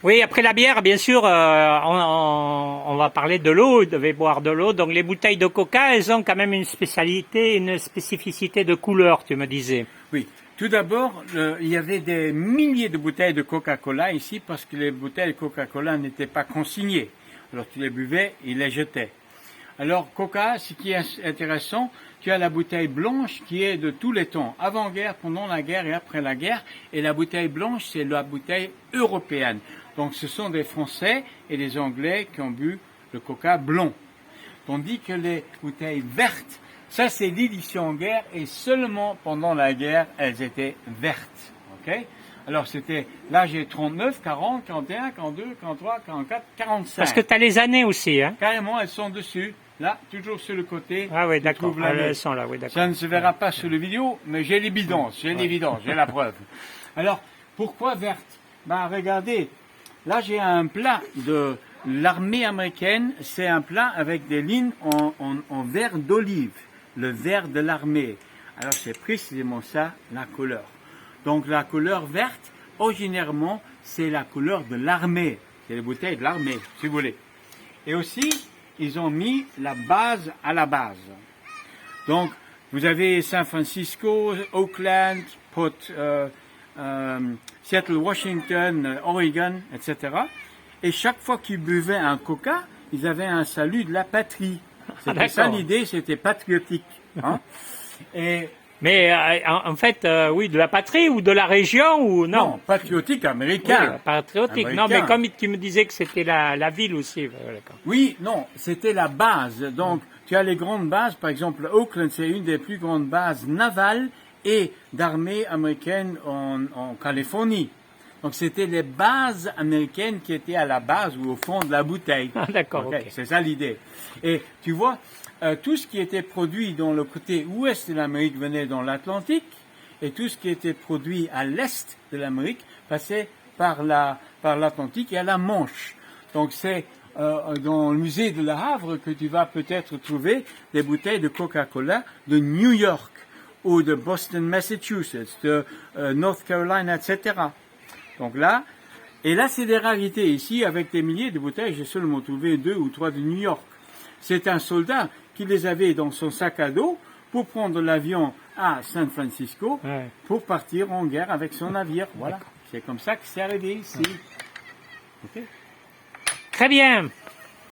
Oui, après la bière, bien sûr, on va parler de l'eau, il devait boire de l'eau. Donc les bouteilles de coca, elles ont quand même une spécialité, une spécificité de couleur, tu me disais. Oui. Tout d'abord, il y avait des milliers de bouteilles de Coca-Cola ici parce que les bouteilles de Coca-Cola n'étaient pas consignées. Alors tu les buvais et les jetais. Alors Coca, ce qui est intéressant, tu as la bouteille blanche qui est de tous les temps, avant-guerre, pendant la guerre et après la guerre. Et la bouteille blanche, c'est la bouteille européenne. Donc ce sont des Français et des Anglais qui ont bu le Coca blanc. Tandis que les bouteilles vertes, ça c'est l'édition en guerre et seulement pendant la guerre, elles étaient vertes. Okay? Alors c'était, là j'ai 39, 40, 41, 42, 43, 44, 45. Parce que tu as les années aussi, hein. Carrément, elles sont dessus. Là, toujours sur le côté. Ah oui, d'accord. Elles sont là, oui, d'accord. Ça ne se verra pas sur la vidéo, mais j'ai l'évidence, j'ai la preuve. Alors, pourquoi verte? Ben, regardez, là j'ai un plat de l'armée américaine, c'est un plat avec des lignes en vert d'olive, le vert de l'armée. Alors c'est précisément ça, la couleur. Donc la couleur verte, originairement, c'est la couleur de l'armée. C'est les bouteilles de l'armée, si vous voulez. Et aussi, ils ont mis la base à la base. Donc, vous avez San Francisco, Oakland, Seattle, Washington, Oregon, etc. Et chaque fois qu'ils buvaient un coca, ils avaient un salut de la patrie. C'était ça l'idée, c'était patriotique. Hein? Mais en fait, oui, de la patrie ou de la région ou non? Non, patriotique américain. Oui, patriotique. Américain. Non, mais comme tu me disais que c'était la ville aussi. Oui, non, c'était la base. Donc, tu as les grandes bases. Par exemple, Oakland, c'est une des plus grandes bases navales et d'armée américaine en Californie. Donc, c'était les bases américaines qui étaient à la base ou au fond de la bouteille. Ah, d'accord, okay. Ok. C'est ça l'idée. Et tu vois, tout ce qui était produit dans le côté ouest de l'Amérique venait dans l'Atlantique et tout ce qui était produit à l'est de l'Amérique passait par l'Atlantique et à la Manche. Donc c'est dans le musée de Le Havre que tu vas peut-être trouver des bouteilles de Coca-Cola de New York ou de Boston, Massachusetts, de North Carolina, etc. Donc là, et là c'est des rarités. Ici, avec des milliers de bouteilles, j'ai seulement trouvé 2 ou 3 de New York. C'est un soldat qui les avait dans son sac à dos pour prendre l'avion à San Francisco pour partir en guerre avec son navire. Voilà, c'est comme ça que c'est arrivé ici. Okay. Très bien.